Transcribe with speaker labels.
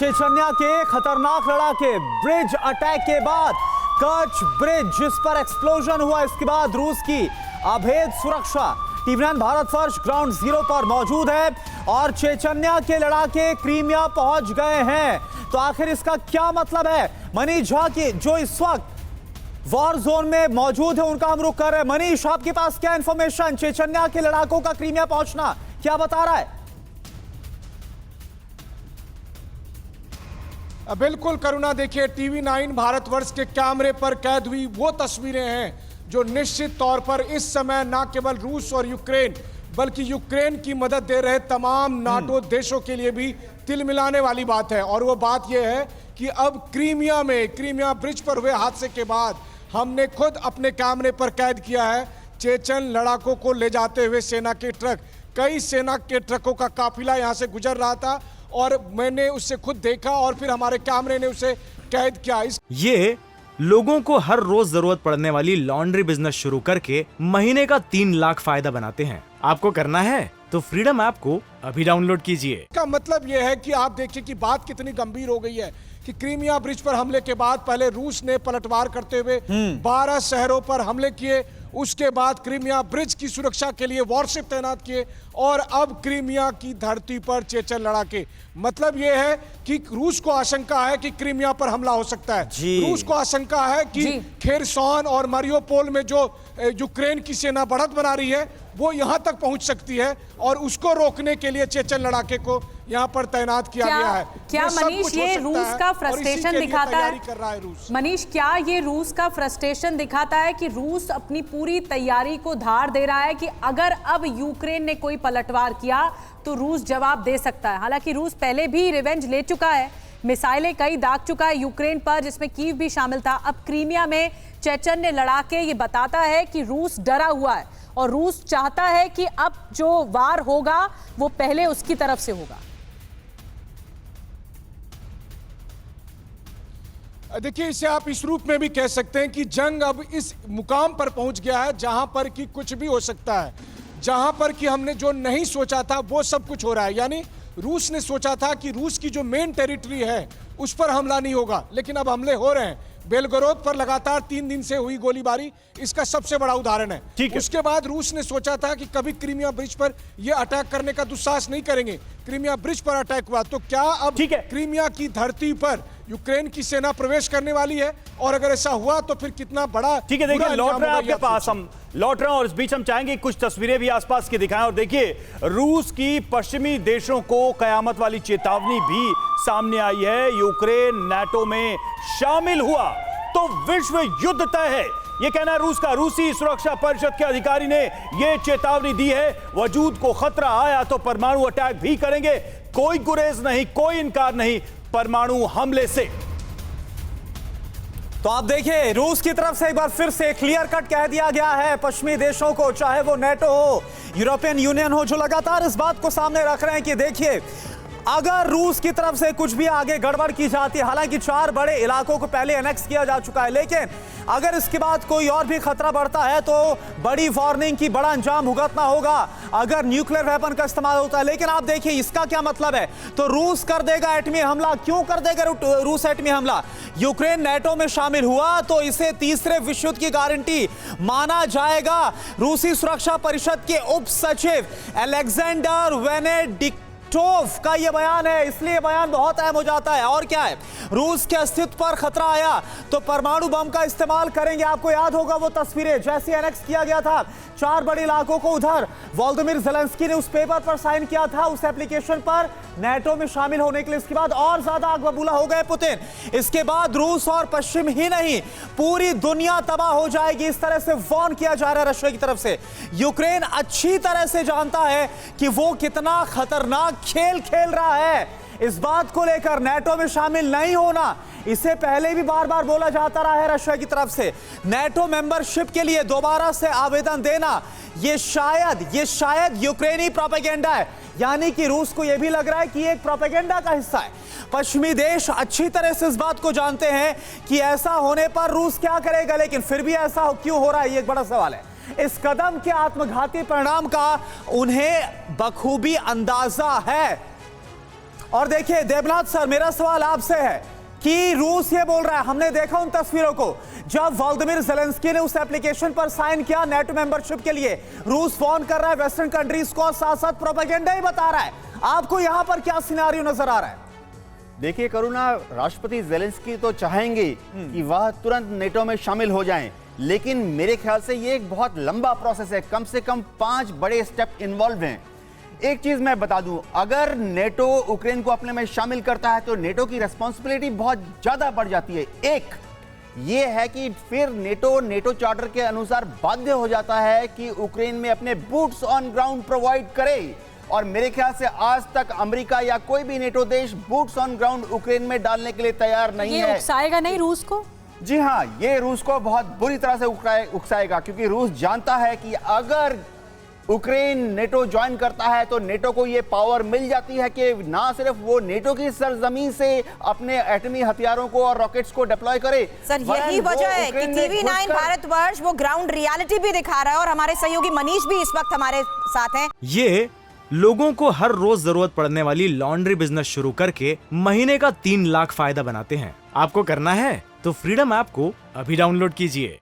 Speaker 1: Chechnya के खतरनाक लड़ाके bridge attack के बाद कच्छ ब्रिज जिस पर एक्सप्लोजन हुआ, इसके बाद रूस की अभेद सुरक्षा। टीवी9 भारतवर्ष ग्राउंड जीरो पर मौजूद है और चेचन्या के लड़ाके क्रीमिया पहुंच गए हैं। तो आखिर इसका क्या मतलब है? मनीष झा की जो इस वक्त वॉर जोन में मौजूद है उनका हम रुख कर रहे हैं। मनीष, आपके पास क्या इंफॉर्मेशन? चेचन्या के लड़ाकों का क्रीमिया पहुंचना क्या बता रहा है?
Speaker 2: बिल्कुल करुणा, देखिए टीवी9 भारतवर्ष के कैमरे पर कैद हुई वो तस्वीरें हैं जो निश्चित तौर पर इस समय न केवल रूस और यूक्रेन बल्कि यूक्रेन की मदद दे रहे तमाम नाटो देशों के लिए भी तिलमिलाने वाली बात है। और वो बात यह है कि अब क्रीमिया ब्रिज पर हुए हादसे के बाद हमने खुद अपने कैमरे पर कैद किया है चेचन लड़ाकों को ले जाते हुए सेना के ट्रक। कई सेना के ट्रकों का काफिला यहाँ से गुजर रहा था और मैंने उससे खुद देखा और फिर हमारे कैमरे ने उसे कैद किया।
Speaker 3: ये लोगों को हर रोज जरूरत पड़ने वाली लॉन्ड्री बिजनेस शुरू करके महीने का 3 लाख फायदा बनाते हैं। आपको करना है तो फ्रीडम ऐप को अभी डाउनलोड कीजिए।
Speaker 2: इसका मतलब यह है कि आप देखिए कि बात कितनी गंभीर हो गई है कि क्रीमिया ब्रिज पर हमले के बाद पहले रूस ने पलटवार करते हुए 12 शहरों पर हमले किए, उसके बाद क्रीमिया ब्रिज की सुरक्षा के लिए वॉरशिप तैनात किए और अब क्रीमिया की धरती पर चेचन लड़ाके। मतलब यह है कि रूस को आशंका है कि क्रीमिया पर हमला हो सकता है। रूस को आशंका है कि खेरसॉन और मारियोपोल में जो यूक्रेन की सेना बढ़त बना रही है वो यहां तक पहुंच सकती है और उसको रोकने के लिए चेचन लड़ाके को यहां पर तैनात किया गया है।
Speaker 4: क्या मनीष ये रूस का फ्रस्ट्रेशन दिखाता है? मनीष, क्या ये रूस का फ्रस्ट्रेशन दिखाता है कि रूस अपनी पूरी तैयारी को धार दे रहा है कि अगर अब यूक्रेन ने कोई पलटवार किया तो रूस जवाब दे सकता है? हालांकि रूस पहले भी रिवेंज ले चुका है, मिसाइलें कई दाग चुका है यूक्रेन पर, जिसमें कीव भी शामिल था। अब क्रीमिया में चेचन्य लड़ाके, ये बताता है कि रूस डरा हुआ है और रूस चाहता है कि अब जो वार होगा वो पहले उसकी तरफ से होगा।
Speaker 2: देखिए, इसे आप इस रूप में भी कह सकते हैं कि जंग अब इस मुकाम पर पहुंच गया है जहां पर कि कुछ भी हो सकता है। जहां पर कि हमने जो नहीं सोचा था वो सब कुछ हो रहा है। यानी रूस ने सोचा था कि रूस की जो मेन टेरिटरी है उस पर हमला नहीं होगा, लेकिन अब हमले हो रहे हैं। बेलगोरोद पर लगातार 3 दिन से हुई गोलीबारी इसका सबसे बड़ा उदाहरण है। उसके बाद रूस ने सोचा था कि कभी क्रीमिया ब्रिज पर यह अटैक करने का दुस्साहस नहीं करेंगे। क्रीमिया ब्रिज पर अटैक हुआ तो क्या अब क्रीमिया की धरती पर यूक्रेन की सेना प्रवेश करने वाली है? और अगर ऐसा हुआ तो फिर कितना बड़ा।
Speaker 1: ठीक है, देखिए लौट रहे हैं आपके पास, हम लौट रहे हैं और इस बीच हम चाहेंगे कुछ तस्वीरें भी आसपास की दिखाएं। और देखिए, रूस की पश्चिमी देशों को कयामत वाली चेतावनी भी सामने आई है। यूक्रेन नाटो में शामिल हुआ तो विश्व युद्ध तय है, ये कहना है रूस का। रूसी सुरक्षा परिषद के अधिकारी ने यह चेतावनी दी है, वजूद को खतरा आया तो परमाणु अटैक भी करेंगे। कोई गुरेज नहीं, कोई इनकार नहीं परमाणु हमले से। तो आप देखिए, रूस की तरफ से एक बार फिर से क्लियर कट कह दिया गया है पश्चिमी देशों को, चाहे वो नेटो हो, यूरोपियन यूनियन हो, जो लगातार इस बात को सामने रख रहे हैं कि देखिए अगर रूस की तरफ से कुछ भी आगे गड़बड़ की जाती है, हालांकि 4 बड़े इलाकों को पहले एनेक्स किया जा चुका है, लेकिन अगर इसके बाद कोई और भी खतरा बढ़ता है तो बड़ी वार्निंग की बड़ा अंजाम भुगतना होगा अगर न्यूक्लियर वेपन का इस्तेमाल होता है। लेकिन आप देखिए इसका क्या मतलब है? तो रूस कर देगा एटमी हमला। क्यों कर देगा रूस एटमी हमला? यूक्रेन नाटो में शामिल हुआ तो इसे तीसरे विश्व युद्ध की गारंटी माना जाएगा। रूसी सुरक्षा परिषद के उप सचिव अलेक्जेंडर वेनेडिक्टोव का यह बयान है, इसलिए बयान बहुत अहम हो जाता है। और क्या है? रूस के अस्तित्व पर खतरा आया तो परमाणु बम का इस्तेमाल करेंगे। आपको याद होगा वो तस्वीरें जैसे एनेक्स किया गया था 4 बड़े इलाकों को, उधर वोलोदिमीर ज़ेलेंस्की ने उस पेपर पर साइन किया था, उस एप्लीकेशन पर नाटो में शामिल होने के लिए। इसके बाद और ज्यादा आग बबूला हो गए पुतिन। इसके बाद रूस और पश्चिम ही नहीं पूरी दुनिया तबाह हो जाएगी, इस तरह से वार्न किया जा रहा है रशिया की तरफ से। यूक्रेन अच्छी तरह से जानता है कि वो कितना खतरनाक खेल खेल रहा है। इस बात को लेकर नाटो में शामिल नहीं होना इसे पहले भी बार बार बोला जाता रहा है रशिया की तरफ से। नाटो मेंबरशिप के लिए दोबारा से आवेदन देना ये शायद यूक्रेनी प्रोपेगेंडा है, यानी कि रूस को यह भी लग रहा है कि एक प्रोपेगेंडा का हिस्सा है। पश्चिमी देश अच्छी तरह से इस बात को जानते हैं कि ऐसा होने पर रूस क्या करेगा, लेकिन फिर भी ऐसा क्यों हो रहा है, ये एक बड़ा सवाल है। इस कदम के आत्मघाती परिणाम का उन्हें बखूबी अंदाजा है। और देखिए देवनाथ सर, मेरा सवाल आपसे है कि रूस ये बोल रहा है, हमने देखा उन तस्वीरों को जब वोलोदिमीर ज़ेलेंस्की ने उस एप्लीकेशन पर साइन किया नेटो मेंबरशिप के लिए, रूस फोन कर रहा है वेस्टर्न कंट्रीज को, साथ साथ प्रोपेगेंडा ही बता रहा है। आपको यहां पर क्या सिनेरियो नजर आ रहा है?
Speaker 5: देखिए करुणा, राष्ट्रपति ज़ेलेंस्की तो चाहेंगे कि वह तुरंत नेटो में शामिल हो जाएं, लेकिन मेरे ख्याल से ये एक बहुत लंबा प्रोसेस है। कम से कम 5 बड़े स्टेप इन्वॉल्व हैं। एक चीज मैं बता दूं, अगर नेटो यूक्रेन को अपने में शामिल करता है तो नेटो की रिस्पांसिबिलिटी बहुत ज्यादा बढ़ जाती है। एक ये है कि फिर नेटो चार्टर के अनुसार बाध्य हो जाता है कि यूक्रेन में अपने बूट्स ऑन ग्राउंड प्रोवाइड करे, और मेरे ख्याल से आज तक अमेरिका या कोई भी नेटो देश बूट्स ऑन ग्राउंड यूक्रेन में डालने के लिए तैयार नहीं है।
Speaker 4: ये उकसाएगा नहीं रूस को?
Speaker 5: जी हाँ, ये रूस को बहुत बुरी तरह से उकसाएगा, क्योंकि रूस जानता है कि अगर यूक्रेन नेटो ज्वाइन करता है तो नेटो को ये पावर मिल जाती है कि ना सिर्फ वो नेटो की सरजमीन से अपने एटमी हथियारों को और रॉकेट्स को डिप्लॉय करे।
Speaker 6: सर यही वजह है कि टीवी9 भारतवर्ष वो ग्राउंड रियलिटी भी दिखा रहा है, और हमारे सहयोगी मनीष भी इस वक्त हमारे साथ हैं।
Speaker 3: ये लोगों को हर रोज जरूरत पड़ने वाली लॉन्ड्री बिजनेस शुरू करके महीने का 3 लाख फायदा बनाते हैं। आपको करना है तो फ्रीडम ऐप को अभी डाउनलोड कीजिए।